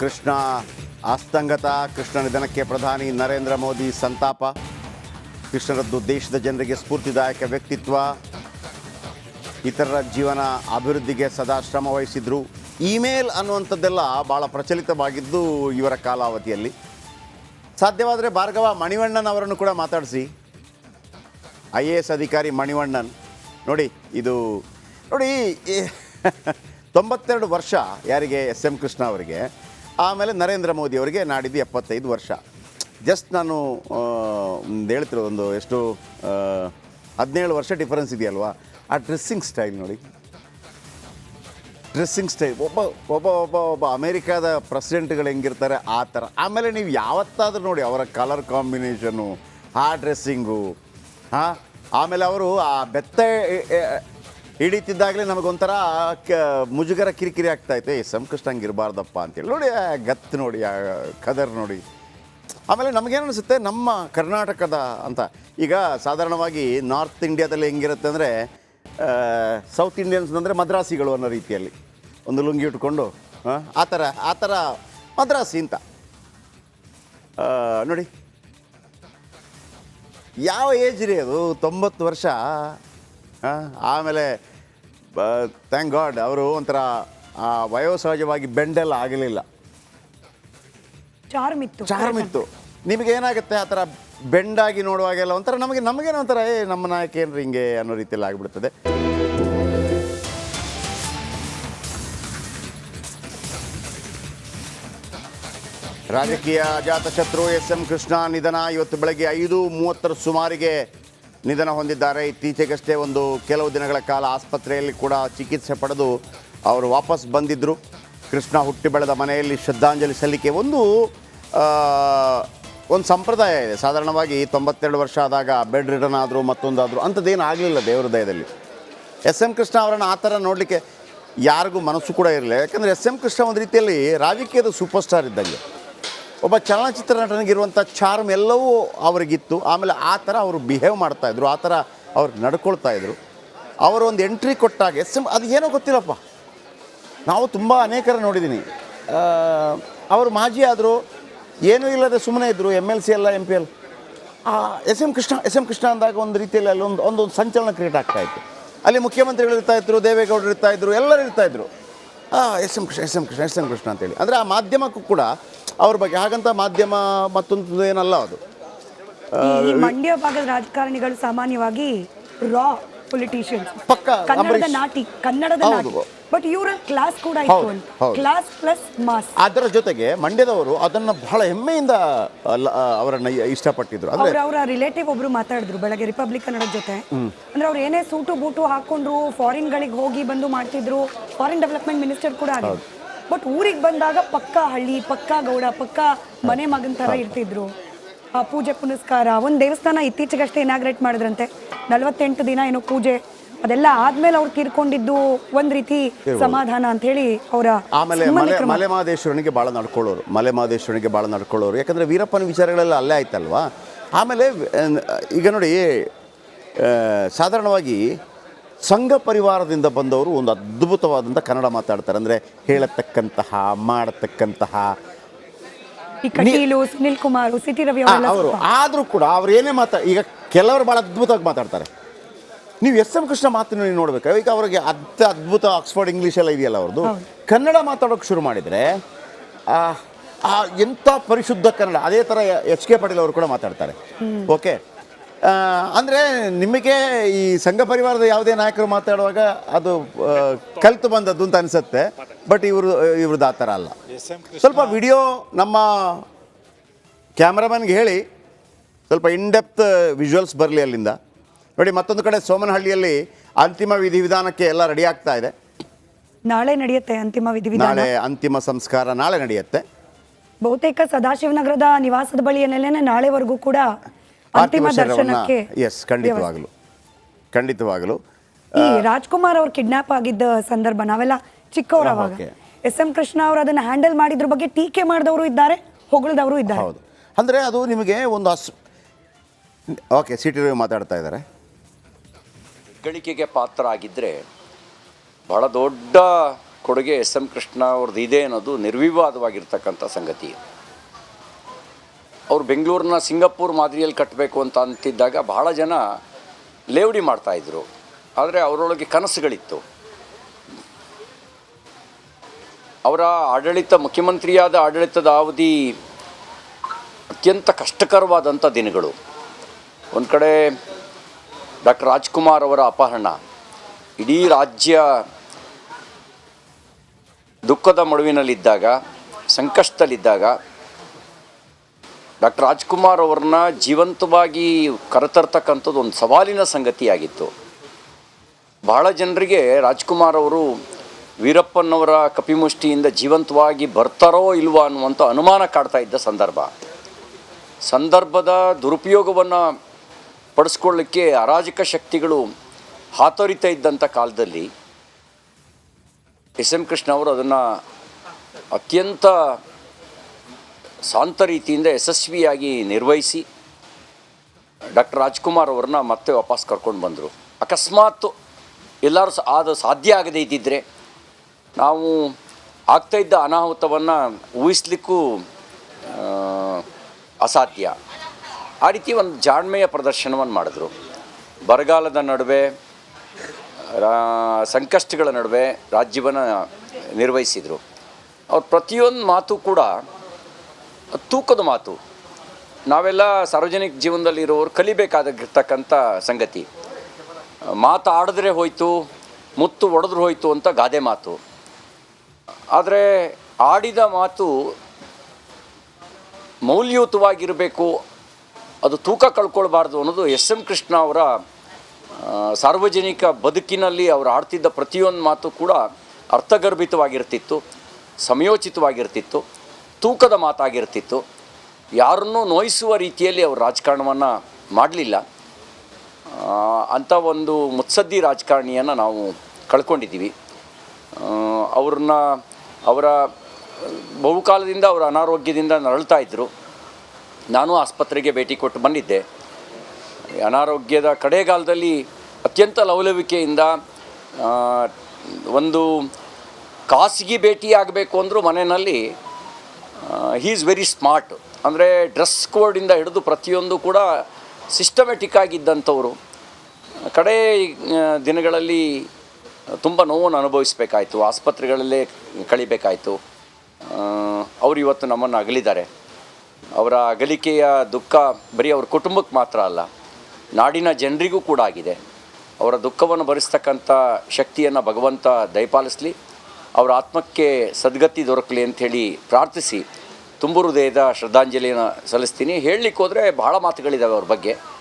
ಕೃಷ್ಣ ಅಸ್ತಂಗತ. ಕೃಷ್ಣ ನಿಧನಕ್ಕೆ ಪ್ರಧಾನಿ ನರೇಂದ್ರ ಮೋದಿ ಸಂತಾಪ. ಕೃಷ್ಣರದ್ದು ದೇಶದ ಜನರಿಗೆ ಸ್ಫೂರ್ತಿದಾಯಕ ವ್ಯಕ್ತಿತ್ವ, ಇತರರ ಜೀವನ ಅಭಿವೃದ್ಧಿಗೆ ಸದಾ ಶ್ರಮ ವಹಿಸಿದ್ರು. ಇಮೇಲ್ ಅನ್ನುವಂಥದ್ದೆಲ್ಲ ಭಾಳ ಪ್ರಚಲಿತವಾಗಿದ್ದು ಇವರ ಕಾಲಾವಧಿಯಲ್ಲಿ. ಸಾಧ್ಯವಾದರೆ ಭಾರ್ಗವ ಮಣಿವಣ್ಣನ್ ಅವರನ್ನು ಕೂಡ ಮಾತಾಡಿಸಿ. IAS ಅಧಿಕಾರಿ ಮಣಿವಣ್ಣನ್ ನೋಡಿ, ಇದು ನೋಡಿ 92 ವರ್ಷ ಯಾರಿಗೆ, SM ಕೃಷ್ಣ ಅವರಿಗೆ. ಆಮೇಲೆ ನರೇಂದ್ರ ಮೋದಿ ಅವರಿಗೆ ನಾಡಿದ್ದು 75 ವರ್ಷ. ಜಸ್ಟ್ ನಾನು ಹೇಳ್ತಿರೋದು ಒಂದು ಎಷ್ಟು 17 ವರ್ಷ ಡಿಫರೆನ್ಸ್ ಇದೆಯಲ್ವಾ. ಆ ಡ್ರೆಸ್ಸಿಂಗ್ ಸ್ಟೈಲ್ ನೋಡಿ, ಡ್ರೆಸ್ಸಿಂಗ್ ಸ್ಟೈಲ್ ಒಬ್ಬ ಒಬ್ಬ ಒಬ್ಬ ಒಬ್ಬ ಅಮೇರಿಕಾದ ಪ್ರೆಸಿಡೆಂಟ್ಗಳು ಹೆಂಗಿರ್ತಾರೆ ಆ ಥರ. ಆಮೇಲೆ ನೀವು ಯಾವತ್ತಾದರೂ ನೋಡಿ ಅವರ ಕಲರ್ ಕಾಂಬಿನೇಷನ್ನು, ಆ ಡ್ರೆಸ್ಸಿಂಗು. ಆಮೇಲೆ ಅವರು ಆ ಬೆತ್ತ ಹಿಡಿತಿದ್ದಾಗಲೇ ನಮಗೊಂಥರ ಮುಜುಗರ ಕಿರಿಕಿರಿ ಆಗ್ತಾಯಿತ್ತು. SM ಕೃಷ್ಣ ಹಂಗೆ ಇರಬಾರ್ದಪ್ಪ ಅಂತೇಳಿ. ನೋಡಿ ಆ ಗತ್ತು ನೋಡಿ, ಆ ಕದರ್ ನೋಡಿ. ಆಮೇಲೆ ನಮಗೇನು ಅನಿಸುತ್ತೆ, ನಮ್ಮ ಕರ್ನಾಟಕದ ಅಂತ ಈಗ ಸಾಧಾರಣವಾಗಿ ನಾರ್ತ್ ಇಂಡಿಯಾದಲ್ಲಿ ಹೆಂಗಿರುತ್ತೆ ಅಂದರೆ, ಸೌತ್ ಇಂಡಿಯನ್ಸ್ ಅಂದರೆ ಮದ್ರಾಸಿಗಳು ಅನ್ನೋ ರೀತಿಯಲ್ಲಿ ಒಂದು ಲುಂಗಿ ಉಟ್ಕೊಂಡು ಆ ಥರ ಮದ್ರಾಸಿ ಅಂತ ನೋಡಿ. ಯಾವ ಏಜ್ ರೀ ಅದು, 90 ವರ್ಷ. ಆಮೇಲೆ ಥ್ಯಾಂಕ್ ಗಾಡ್ ಅವರು ಒಂಥರ ವಯೋಸಹಜವಾಗಿ ಬೆಂಡೆಲ್ಲ ಆಗಲಿಲ್ಲ, ಚಾರ್ಮಿತ್ತು. ನಿಮಗೇನಾಗುತ್ತೆ ಆ ಥರ ಬೆಂಡಾಗಿ ನೋಡುವಾಗೆಲ್ಲ ಒಂಥರ ನಮಗೇನೋ ಒಂಥರ ನಮ್ಮ ನಾಯಕ ಏನ್ರಿ ಹಿಂಗೆ ಅನ್ನೋ ರೀತಿಯಲ್ಲಿ ಆಗಿಬಿಡ್ತದೆ. ರಾಜಕೀಯ ಅಜಾತಶತ್ರು SM ಕೃಷ್ಣ ನಿಧನ. ಇವತ್ತು ಬೆಳಗ್ಗೆ 5:30 ಸುಮಾರಿಗೆ ನಿಧನ ಹೊಂದಿದ್ದಾರೆ. ಇತ್ತೀಚೆಗಷ್ಟೇ ಒಂದು ಕೆಲವು ದಿನಗಳ ಕಾಲ ಆಸ್ಪತ್ರೆಯಲ್ಲಿ ಕೂಡ ಚಿಕಿತ್ಸೆ ಪಡೆದು ಅವರು ವಾಪಸ್ ಬಂದಿದ್ದರು. ಕೃಷ್ಣ ಹುಟ್ಟಿ ಬೆಳೆದ ಮನೆಯಲ್ಲಿ ಶ್ರದ್ಧಾಂಜಲಿ ಸಲ್ಲಿಕೆ ಒಂದು ಸಂಪ್ರದಾಯ ಇದೆ. ಸಾಧಾರಣವಾಗಿ 92 ವರ್ಷ ಆದಾಗ ಬೆಡ್ ರಿಟರ್ನ್ ಆದರೂ ಮತ್ತೊಂದಾದರೂ ಅಂಥದ್ದೇನು ಆಗಲಿಲ್ಲ ದೇವರ ದಯದಲ್ಲಿ. SM ಕೃಷ್ಣ ಅವರನ್ನು ಆ ಥರ ನೋಡಲಿಕ್ಕೆ ಯಾರಿಗೂ ಮನಸ್ಸು ಕೂಡ ಇರಲಿಲ್ಲ. ಯಾಕಂದರೆ SM ಕೃಷ್ಣ ಒಂದು ರೀತಿಯಲ್ಲಿ ರಾಜಕೀಯದ ಸೂಪರ್ ಸ್ಟಾರ್ ಇದ್ದಂಗೆ. ಒಬ್ಬ ಚಲನಚಿತ್ರ ನಟನಿಗಿರುವಂಥ ಚಾರ್ಮ್ ಎಲ್ಲವೂ ಅವರಿಗಿತ್ತು. ಆಮೇಲೆ ಆ ಥರ ಅವರು ಬಿಹೇವ್ ಮಾಡ್ತಾಯಿದ್ರು, ಆ ಥರ ಅವ್ರು ನಡ್ಕೊಳ್ತಾಯಿದ್ರು. ಅವರು ಒಂದು ಎಂಟ್ರಿ ಕೊಟ್ಟಾಗ SM ಅದು ಏನೋ ಗೊತ್ತಿಲ್ಲಪ್ಪ, ನಾವು ತುಂಬ ಅನೇಕರ ನೋಡಿದ್ದೀನಿ. ಅವರು ಮಾಜಿ ಆದರೂ ಏನೂ ಇಲ್ಲದೆ ಸುಮ್ಮನೆ ಇದ್ದರು. MLC ಎಲ್ಲ MP SM ಕೃಷ್ಣ ಅಂದಾಗ ಒಂದು ರೀತಿಯಲ್ಲಿ ಅಲ್ಲಿ ಒಂದು ಸಂಚಲನ ಕ್ರಿಯೇಟ್ ಆಗ್ತಾಯಿತ್ತು. ಅಲ್ಲಿ ಮುಖ್ಯಮಂತ್ರಿಗಳು ಇರ್ತಾಯಿದ್ರು, ದೇವೇಗೌಡರು ಇರ್ತಾಯಿದ್ರು, ಎಲ್ಲರೂ ಇರ್ತಾಯಿದ್ರು. SM ಕೃಷ್ಣ ಅಂತೇಳಿ. ಅಂದರೆ ಆ ಮಾಧ್ಯಮಕ್ಕೂ ಕೂಡ ಅವ್ರ ಬಗ್ಗೆ ಹಾಗಂತ ಮಾಧ್ಯಮ ಮತ್ತೊಂದು ಏನಲ್ಲ ಅದು. ಈ ಮಂಡ್ಯ ಭಾಗದ ರಾಜಕಾರಣಿಗಳು ಸಾಮಾನ್ಯವಾಗಿ ರಾ ಪೊಲಿಟಿಷಿಯನ್ಸ್, ಕನ್ನಡದ ನಾಟಿ. ಬಟ್ ಇವರ ಕ್ಲಾಸ್ ಕೂಡ ಇತ್ತು, ಕ್ಲಾಸ್ ಪ್ಲಸ್ ಮಾಸ್. ಅದರ ಜೊತೆಗೆ ಮಂಡ್ಯದವರು ಅದನ್ನು ಬಹಳ ಹೆಮ್ಮೆಯಿಂದ ಅವರನ್ನ ಇಷ್ಟಪಟ್ಟಿದ್ರು. ಅವರ ರಿಲೇಟಿವ್ ಒಬ್ರು ಮಾತಾಡಿದ್ರು ಬೆಳಗ್ಗೆ ರಿಪಬ್ಲಿಕ್ ಕನ್ನಡದ ಜೊತೆ. ಅಂದ್ರೆ ಅವ್ರು ಏನೇ ಸೂಟು ಬೂಟು ಹಾಕೊಂಡ್ರು, ಫಾರಿನ್ ಗಳಿಗೆ ಹೋಗಿ ಬಂದು ಮಾಡ್ತಿದ್ರು, ಫಾರಿನ್ ಡೆವಲಪ್ಮೆಂಟ್ ಮಿನಿಸ್ಟರ್ ಕೂಡ ಆಗಿದ್ರು. ಬಟ್ ಊರಿಗೆ ಬಂದಾಗ ಪಕ್ಕಾ ಹಳ್ಳಿ, ಪಕ್ಕಾ ಗೌಡ, ಪಕ್ಕಾ ಮನೆ ಮಗನ ಥರ ಇರ್ತಿದ್ರು. ಪೂಜೆ ಪುನಸ್ಕಾರ, ಒಂದು ದೇವಸ್ಥಾನ ಇತ್ತೀಚೆಗಷ್ಟೇ ಇನಾಗ್ರೇಟ್ ಮಾಡಿದ್ರಂತೆ. 48 ದಿನ ಏನೋ ಪೂಜೆ, ಅದೆಲ್ಲ ಆದ್ಮೇಲೆ ಅವ್ರು ತೀರ್ಕೊಂಡಿದ್ದು ಒಂದು ರೀತಿ ಸಮಾಧಾನ ಅಂತ ಹೇಳಿ ಅವರ. ಆಮೇಲೆ ಮಲೆಮಹದೇಶ್ವರನಿಗೆ ಭಾಳ ನಡ್ಕೊಳ್ಳೋರು. ಯಾಕಂದರೆ ವೀರಪ್ಪನ ವಿಚಾರಗಳೆಲ್ಲ ಅಲ್ಲೇ ಆಯ್ತಲ್ವಾ. ಆಮೇಲೆ ಈಗ ನೋಡಿ, ಸಾಧಾರಣವಾಗಿ ಸಂಘ ಪರಿವಾರದಿಂದ ಬಂದವರು ಒಂದು ಅದ್ಭುತವಾದಂಥ ಕನ್ನಡ ಮಾತಾಡ್ತಾರೆ. ಅಂದರೆ ಹೇಳತಕ್ಕಂತಹ, ಮಾಡತಕ್ಕಂತಹ. ಸುನಿಲ್ ಕುಮಾರ್, ಸಿಟಿ ರವಿ ಅವರು ಆದರೂ ಕೂಡ ಅವ್ರು ಏನೇ ಈಗ ಕೆಲವರು ಭಾಳ ಅದ್ಭುತವಾಗಿ ಮಾತಾಡ್ತಾರೆ. ನೀವು SM ಕೃಷ್ಣ ಮಾತನ್ನು ನೀವು ನೋಡ್ಬೇಕು. ಈಗ ಅವ್ರಿಗೆ ಅದ್ಭುತ ಆಕ್ಸ್ಫರ್ಡ್ ಇಂಗ್ಲೀಷ್ ಎಲ್ಲ ಇದೆಯಲ್ಲ ಅವ್ರದ್ದು. ಕನ್ನಡ ಮಾತಾಡೋಕೆ ಶುರು ಮಾಡಿದರೆ ಎಂಥ ಪರಿಶುದ್ಧ ಕನ್ನಡ. ಅದೇ ಥರ HK ಪಾಟೀಲ್ ಅವರು ಕೂಡ ಮಾತಾಡ್ತಾರೆ. ಓಕೆ, ಅಂದರೆ ನಿಮಗೆ ಈ ಸಂಘ ಪರಿವಾರದ ಯಾವುದೇ ನಾಯಕರು ಮಾತಾಡುವಾಗ ಅದು ಕಲಿತು ಬಂದದ್ದು ಅಂತ ಅನಿಸುತ್ತೆ. ಬಟ್ ಇವ್ರದ್ದು ಆ ಥರ ಅಲ್ಲ. ಸ್ವಲ್ಪ ವಿಡಿಯೋ ನಮ್ಮ ಕ್ಯಾಮ್ರಾಮನ್ಗೆ ಹೇಳಿ ಸ್ವಲ್ಪ ಇನ್ಡೆಪ್ತ್ ವಿಜುವಲ್ಸ್ ಬರಲಿ ಅಲ್ಲಿಂದ ನೋಡಿ. ಮತ್ತೊಂದು ಕಡೆ ಸೋಮನಹಳ್ಳಿಯಲ್ಲಿ ಅಂತಿಮ ವಿಧಿವಿಧಾನಕ್ಕೆ ಎಲ್ಲ ರೆಡಿ ಆಗ್ತಾ ಇದೆ. ನಾಳೆ ನಡೆಯುತ್ತೆ ಅಂತಿಮ ವಿಧಿವಿಧಾನ. ನಾಳೆ ಅಂತಿಮ ಸಂಸ್ಕಾರ ನಾಳೆ ನಡೆಯುತ್ತೆ. ಬಹುತೇಕ ಸದಾಶಿವನಗರದ ನಿವಾಸದ ಬಳಿಯಲ್ಲೇನೆ ನಾಳೆವರೆಗೂ ಕೂಡ ಅಂತಿಮ ದರ್ಶನಕ್ಕೆ. ಎಸ್, ಖಂಡಿತವಾಗಲು. ಈ ರಾಜ್ಕುಮಾರ್ ಅವ್ರು ಕಿಡ್ನಾಪ್ ಆಗಿದ್ದ ಸಂದರ್ಭ ನಾವೆಲ್ಲ ಚಿಕ್ಕವರವಾಗ SM ಕೃಷ್ಣ ಅವರು ಅದನ್ನ ಹ್ಯಾಂಡಲ್ ಮಾಡಿದ್ರ ಬಗ್ಗೆ ಟೀಕೆ ಮಾಡಿದವರು ಇದ್ದಾರೆ, ಹೊಗಳಿದವರು ಇದ್ದಾರೆ. ಹೌದು, ಅಂದರೆ ಅದು ನಿಮಗೆ ಒಂದು ಓಕೆ, ಸಿಟಿ ರವಿ ಮಾತಾಡ್ತಾ ಇದ್ದಾರೆ. ಗಳಿಕೆಗೆ ಪಾತ್ರ ಆಗಿದ್ದರೆ ಬಹಳ ದೊಡ್ಡ ಕೊಡುಗೆ ಎಸ್ ಎಂ ಕೃಷ್ಣ ಅವ್ರದ್ದು ಇದೆ ಅನ್ನೋದು ನಿರ್ವಿವಾದವಾಗಿರ್ತಕ್ಕಂಥ ಸಂಗತಿ. ಅವರು ಬೆಂಗಳೂರಿನ ಸಿಂಗಾಪುರ್ ಮಾದರಿಯಲ್ಲಿ ಕಟ್ಟಬೇಕು ಅಂತ ಅಂತಿದ್ದಾಗ ಬಹಳ ಜನ ಲೇವಡಿ ಮಾಡ್ತಾಯಿದ್ರು. ಆದರೆ ಅವರೊಳಗೆ ಕನಸುಗಳಿತ್ತು. ಅವರ ಮುಖ್ಯಮಂತ್ರಿಯಾದ ಆಡಳಿತದ ಅವಧಿ ಅತ್ಯಂತ ಕಷ್ಟಕರವಾದಂಥ ದಿನಗಳು. ಒಂದು ಕಡೆ ಡಾಕ್ಟರ್ ರಾಜ್ಕುಮಾರ್ ಅವರ ಅಪಹರಣ, ಇಡೀ ರಾಜ್ಯ ದುಃಖದ ಮಡುವಿನಲ್ಲಿದ್ದಾಗ, ಸಂಕಷ್ಟದಲ್ಲಿದ್ದಾಗ ಡಾಕ್ಟರ್ ರಾಜ್ಕುಮಾರ್ ಅವ್ರನ್ನ ಜೀವಂತವಾಗಿ ಕರೆತರ್ತಕ್ಕಂಥದ್ದು ಒಂದು ಸವಾಲಿನ ಸಂಗತಿಯಾಗಿತ್ತು. ಬಹಳ ಜನರಿಗೆ ರಾಜ್ಕುಮಾರ್ ಅವರು ವೀರಪ್ಪನವರ ಕಪಿಮುಷ್ಟಿಯಿಂದ ಜೀವಂತವಾಗಿ ಬರ್ತಾರೋ ಇಲ್ವಾ ಅನ್ನುವಂಥ ಅನುಮಾನ ಕಾಡ್ತಾ ಇದ್ದ ಸಂದರ್ಭದ ದುರುಪಯೋಗವನ್ನು ಪಡಿಸ್ಕೊಳ್ಳಿಕ್ಕೆ ಅರಾಜಕ ಶಕ್ತಿಗಳು ಹಾತೊರಿತಾ ಇದ್ದಂಥ ಕಾಲದಲ್ಲಿ ಎಸ್ ಎಂ ಕೃಷ್ಣ ಅವರು ಅದನ್ನು ಅತ್ಯಂತ ಶಾಂತ ರೀತಿಯಿಂದ ಯಶಸ್ವಿಯಾಗಿ ನಿರ್ವಹಿಸಿ ಡಾಕ್ಟರ್ ರಾಜ್ಕುಮಾರ್ ಅವ್ರನ್ನ ಮತ್ತೆ ವಾಪಸ್ ಕರ್ಕೊಂಡು ಬಂದರು. ಅಕಸ್ಮಾತ್ ಎಲ್ಲರೂ ಅದು ಸಾಧ್ಯ ಆಗದೇ ಇದ್ದಿದ್ದರೆ ನಾವು ಆಗ್ತಾಯಿದ್ದ ಅನಾಹುತವನ್ನು ಊಹಿಸ್ಲಿಕ್ಕೂ ಅಸಾಧ್ಯ. ಆ ರೀತಿ ಒಂದು ಜಾಣ್ಮೆಯ ಪ್ರದರ್ಶನವನ್ನು ಮಾಡಿದ್ರು. ಬರಗಾಲದ ನಡುವೆ, ಸಂಕಷ್ಟಗಳ ನಡುವೆ ರಾಜ್ಯವನ್ನು ನಿರ್ವಹಿಸಿದರು. ಅವ್ರ ಪ್ರತಿಯೊಂದು ಮಾತು ಕೂಡ ತೂಕದ ಮಾತು. ನಾವೆಲ್ಲ ಸಾರ್ವಜನಿಕ ಜೀವನದಲ್ಲಿರೋರು ಕಲಿಬೇಕಾಗಿರ್ತಕ್ಕಂಥ ಸಂಗತಿ. ಮಾತಾಡಿದ್ರೆ ಹೋಯ್ತು, ಮುತ್ತು ಒಡೆದ್ರು ಹೋಯ್ತು ಅಂತ ಗಾದೆ ಮಾತು. ಆದರೆ ಆಡಿದ ಮಾತು ಮೌಲ್ಯಯುತವಾಗಿರಬೇಕು, ಅದು ತೂಕ ಕಳ್ಕೊಳ್ಬಾರ್ದು ಅನ್ನೋದು ಎಸ್ ಎಂ ಕೃಷ್ಣ ಅವರ ಸಾರ್ವಜನಿಕ ಬದುಕಿನಲ್ಲಿ ಅವರು ಆಡ್ತಿದ್ದ ಪ್ರತಿಯೊಂದು ಮಾತು ಕೂಡ ಅರ್ಥಗರ್ಭಿತವಾಗಿರ್ತಿತ್ತು, ಸಮಯೋಚಿತವಾಗಿರ್ತಿತ್ತು, ತೂಕದ ಮಾತಾಗಿರ್ತಿತ್ತು. ಯಾರನ್ನೂ ನೋಯಿಸುವ ರೀತಿಯಲ್ಲಿ ಅವರು ರಾಜಕಾರಣವನ್ನು ಮಾಡಲಿಲ್ಲ. ಅಂಥ ಒಂದು ಮುತ್ಸದ್ದಿ ರಾಜಕಾರಣಿಯನ್ನು ನಾವು ಕಳ್ಕೊಂಡಿದ್ದೀವಿ. ಅವರ ಬಹುಕಾಲದಿಂದ ಅವರ ಅನಾರೋಗ್ಯದಿಂದ ನರಳ್ತಾ ಇದ್ದರು. ನಾನು ಆಸ್ಪತ್ರೆಗೆ ಭೇಟಿ ಕೊಟ್ಟು ಬಂದಿದ್ದೆ. ಅನಾರೋಗ್ಯದ ಕಡೆಗಾಲದಲ್ಲಿ ಅತ್ಯಂತ ಲವಲವಿಕೆಯಿಂದ ಒಂದು ಖಾಸಗಿ ಭೇಟಿ ಆಗಬೇಕು ಅಂದರೂ ಮನೆಯಲ್ಲಿ ಹೀ ಈಸ್ ವೆರಿ ಸ್ಮಾರ್ಟ್. ಅಂದರೆ ಡ್ರೆಸ್ ಕೋಡಿಂದ ಹಿಡಿದು ಪ್ರತಿಯೊಂದು ಕೂಡ ಸಿಸ್ಟಮೆಟಿಕ್ ಆಗಿದ್ದಂಥವರು. ಕಡೆ ದಿನಗಳಲ್ಲಿ ತುಂಬ ನೋವನ್ನು ಅನುಭವಿಸಬೇಕಾಯಿತು, ಆಸ್ಪತ್ರೆಗಳಲ್ಲೇ ಕಳಿಬೇಕಾಯಿತು. ಅವರು ಇವತ್ತು ನಮ್ಮನ್ನು ಅಗಲಿದ್ದಾರೆ. ಅವರ ಅಗಲಿಕೆಯ ದುಃಖ ಬರೀ ಅವ್ರ ಕುಟುಂಬಕ್ಕೆ ಮಾತ್ರ ಅಲ್ಲ, ನಾಡಿನ ಜನರಿಗೂ ಕೂಡ ಆಗಿದೆ. ಅವರ ದುಃಖವನ್ನು ಭರಿಸ್ತಕ್ಕಂಥ ಶಕ್ತಿಯನ್ನು ಭಗವಂತ ದಯಪಾಲಿಸಲಿ, ಅವರ ಆತ್ಮಕ್ಕೆ ಸದ್ಗತಿ ದೊರಕಲಿ ಅಂಥೇಳಿ ಪ್ರಾರ್ಥಿಸಿ ತುಂಬ ಹೃದಯದ ಶ್ರದ್ಧಾಂಜಲಿಯನ್ನು ಸಲ್ಲಿಸ್ತೀನಿ. ಹೇಳಲಿಕ್ಕೆ ಹೋದರೆ ಬಹಳ ಮಾತುಗಳಿದ್ದಾವೆ ಅವ್ರ ಬಗ್ಗೆ.